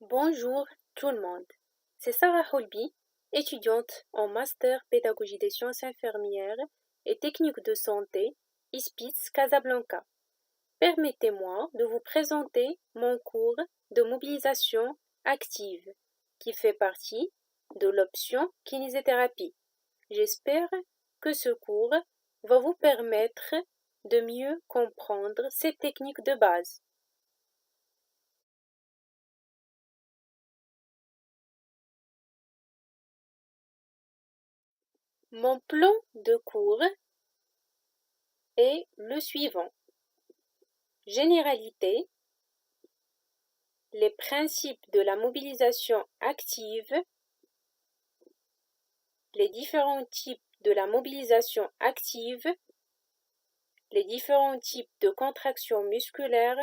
Bonjour tout le monde, c'est Sarah Holby, étudiante en master pédagogie des sciences infirmières et techniques de santé, ISPIS Casablanca. Permettez-moi de vous présenter mon cours de mobilisation active qui fait partie de l'option kinésithérapie. J'espère que ce cours va vous permettre de mieux comprendre ces techniques de base. Mon plan de cours est le suivant. Généralité, les principes de la mobilisation active, les différents types de la mobilisation active, les différents types de contractions musculaires,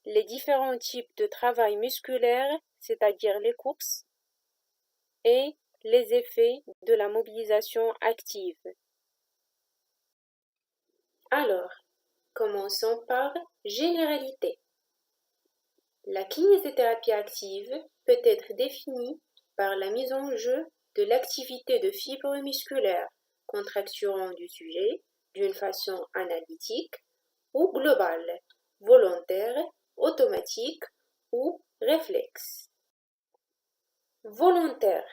les différents types de travail musculaire, c'est-à-dire les courses, et les effets de la mobilisation active. Alors, commençons par généralité. La kinésithérapie active peut être définie par la mise en jeu de l'activité de fibres musculaires contracturant du sujet d'une façon analytique ou globale, volontaire, automatique ou réflexe. Volontaire,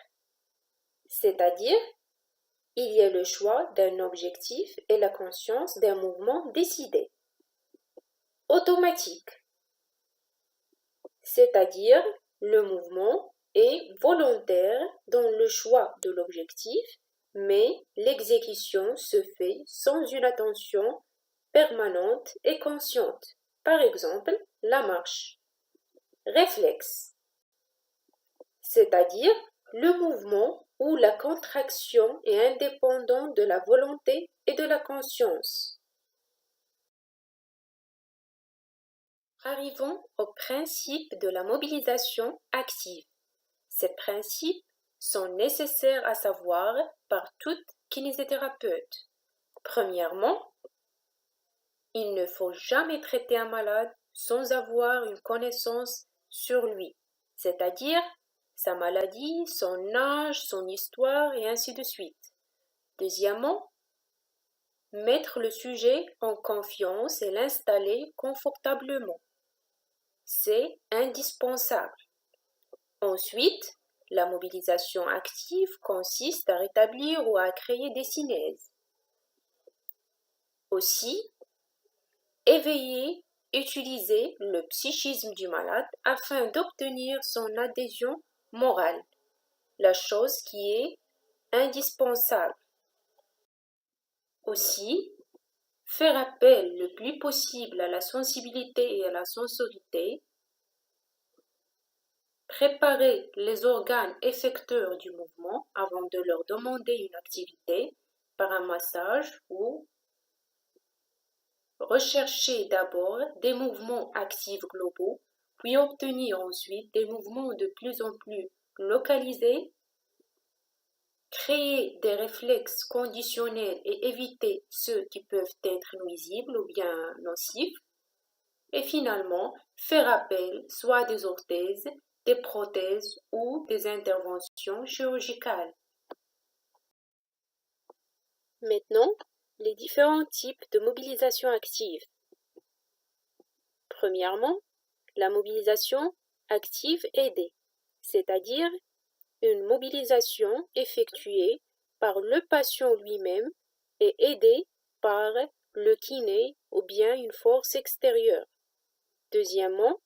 c'est-à-dire il y a le choix d'un objectif et la conscience d'un mouvement décidé. Automatique, c'est-à-dire le mouvement est volontaire dans le choix de l'objectif, mais l'exécution se fait sans une attention permanente et consciente. Par exemple, la marche. Réflexe, c'est-à-dire le mouvement où la contraction est indépendante de la volonté et de la conscience. Arrivons au principe de la mobilisation active. Ces principes sont nécessaires à savoir par toute kinésithérapeute. Premièrement, il ne faut jamais traiter un malade sans avoir une connaissance sur lui, c'est-à-dire sa maladie, son âge, son histoire et ainsi de suite. Deuxièmement, mettre le sujet en confiance et l'installer confortablement. C'est indispensable. Ensuite, la mobilisation active consiste à rétablir ou à créer des synèses. Aussi, éveiller, utiliser le psychisme du malade afin d'obtenir son adhésion morale, la chose qui est indispensable. Aussi, faire appel le plus possible à la sensibilité et à la sensorité, préparer les organes effecteurs du mouvement avant de leur demander une activité par un massage ou rechercher d'abord des mouvements actifs globaux, puis obtenir ensuite des mouvements de plus en plus localisés, créer des réflexes conditionnels et éviter ceux qui peuvent être nuisibles ou bien nocifs, et finalement faire appel soit à des orthèses, des prothèses ou des interventions chirurgicales. Maintenant, les différents types de mobilisation active. Premièrement, la mobilisation active aidée, c'est-à-dire une mobilisation effectuée par le patient lui-même et aidée par le kiné ou bien une force extérieure. Deuxièmement,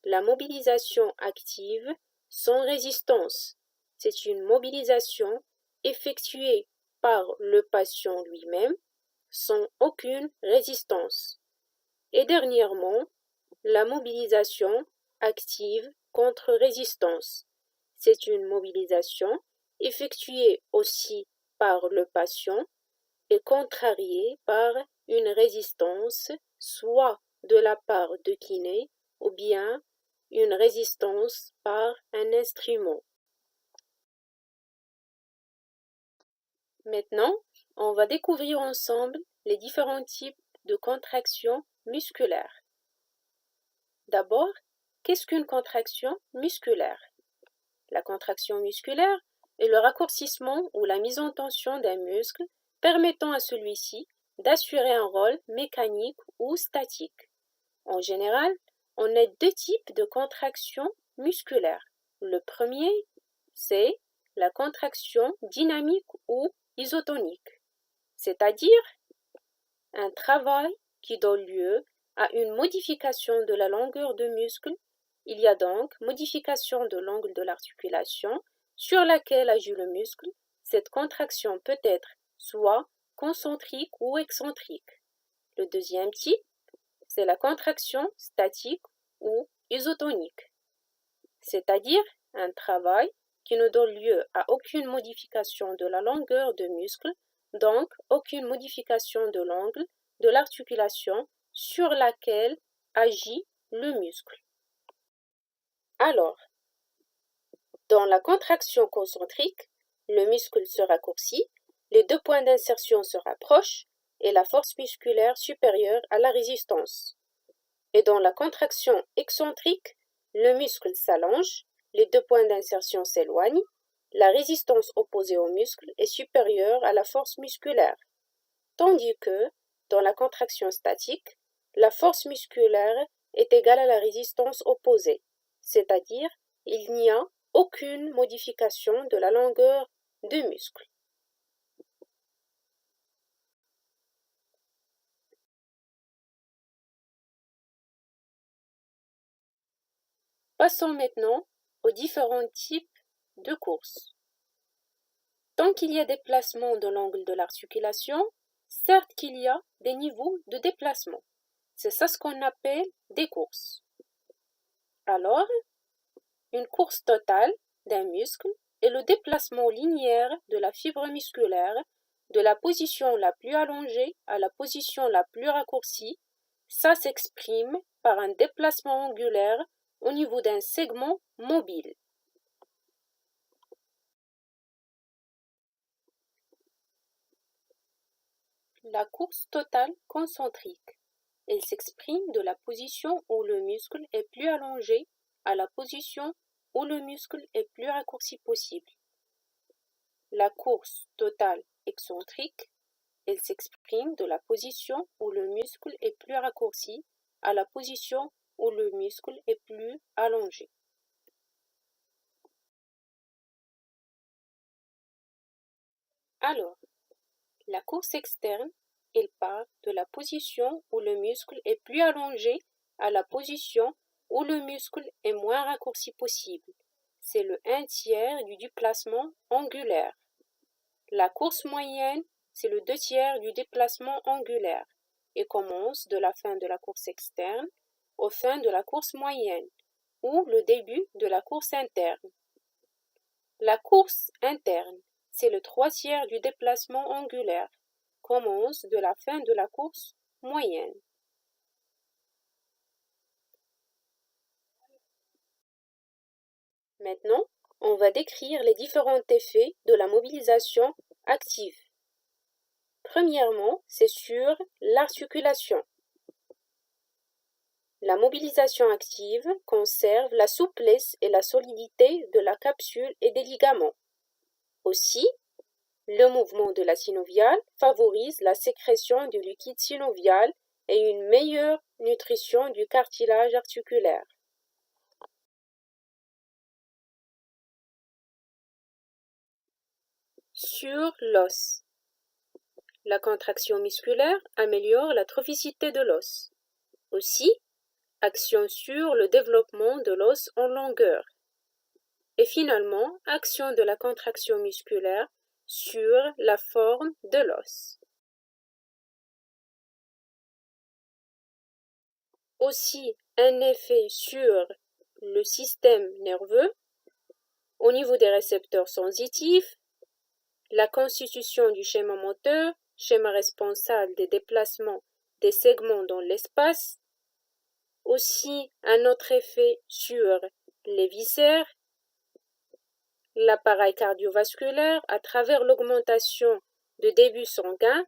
la mobilisation active sans résistance. C'est une mobilisation effectuée par le patient lui-même sans aucune résistance. Et dernièrement, la mobilisation active contre résistance. C'est une mobilisation effectuée aussi par le patient et contrariée par une résistance soit de la part de kiné ou bien une résistance par un instrument. Maintenant, on va découvrir ensemble les différents types de contractions musculaires. D'abord, qu'est-ce qu'une contraction musculaire? La contraction musculaire est le raccourcissement ou la mise en tension d'un muscle permettant à celui-ci d'assurer un rôle mécanique ou statique. En général, on a deux types de contractions musculaires. Le premier, c'est la contraction dynamique ou isotonique, c'est-à-dire un travail qui donne lieu à une modification de la longueur de muscle. Il y a donc modification de l'angle de l'articulation sur laquelle agit le muscle. Cette contraction peut être soit concentrique ou excentrique. Le deuxième type, c'est la contraction statique ou isotonique, c'est-à-dire un travail qui ne donne lieu à aucune modification de la longueur de muscle, donc aucune modification de l'angle de l'articulation sur laquelle agit le muscle. Alors, dans la contraction concentrique, le muscle se raccourcit, les deux points d'insertion se rapprochent et la force musculaire supérieure à la résistance. Et dans la contraction excentrique, le muscle s'allonge, les deux points d'insertion s'éloignent, la résistance opposée au muscle est supérieure à la force musculaire. Tandis que, dans la contraction statique, la force musculaire est égale à la résistance opposée, c'est-à-dire il n'y a aucune modification de la longueur du muscle. Passons maintenant aux différents types de courses. Tant qu'il y a déplacement de l'angle de l'articulation, certes qu'il y a des niveaux de déplacement. C'est ça ce qu'on appelle des courses. Alors, une course totale d'un muscle est le déplacement linéaire de la fibre musculaire de la position la plus allongée à la position la plus raccourcie. Ça s'exprime par un déplacement angulaire au niveau d'un segment mobile. La course totale concentrique. Elle s'exprime de la position où le muscle est plus allongé à la position où le muscle est plus raccourci possible. La course totale excentrique, elle s'exprime de la position où le muscle est plus raccourci à la position où le muscle est plus allongé. Alors, la course externe, elle part de la position où le muscle est plus allongé à la position où le muscle est moins raccourci possible. C'est le 1/3 du déplacement angulaire. La course moyenne, c'est le 2/3 du déplacement angulaire et commence de la fin de la course externe au fin de la course moyenne ou le début de la course interne. La course interne, c'est le 3/3 du déplacement angulaire, commence de la fin de la course moyenne. Maintenant, on va décrire les différents effets de la mobilisation active. Premièrement, c'est sur l'articulation. La mobilisation active conserve la souplesse et la solidité de la capsule et des ligaments. Aussi, le mouvement de la synoviale favorise la sécrétion du liquide synovial et une meilleure nutrition du cartilage articulaire. Sur l'os. La contraction musculaire améliore la trophicité de l'os. Aussi, action sur le développement de l'os en longueur. Et finalement, action de la contraction musculaire sur la forme de l'os. Aussi, un effet sur le système nerveux au niveau des récepteurs sensitifs, la constitution du schéma moteur, schéma responsable des déplacements des segments dans l'espace. Aussi, un autre effet sur les viscères, l'appareil cardiovasculaire à travers l'augmentation de débit sanguin,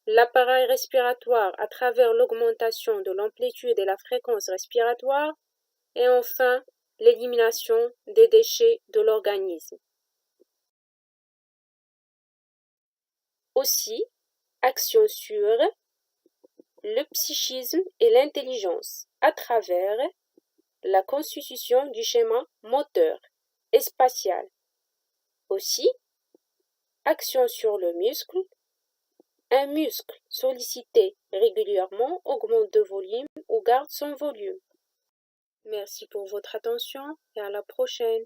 l'appareil respiratoire à travers l'augmentation de l'amplitude et la fréquence respiratoire, Et enfin, l'élimination des déchets de l'organisme. Aussi, action sur le psychisme et l'intelligence à travers la constitution du schéma moteur et spatial. Aussi, action sur le muscle. Un muscle sollicité régulièrement augmente de volume ou garde son volume. Merci pour votre attention et à la prochaine.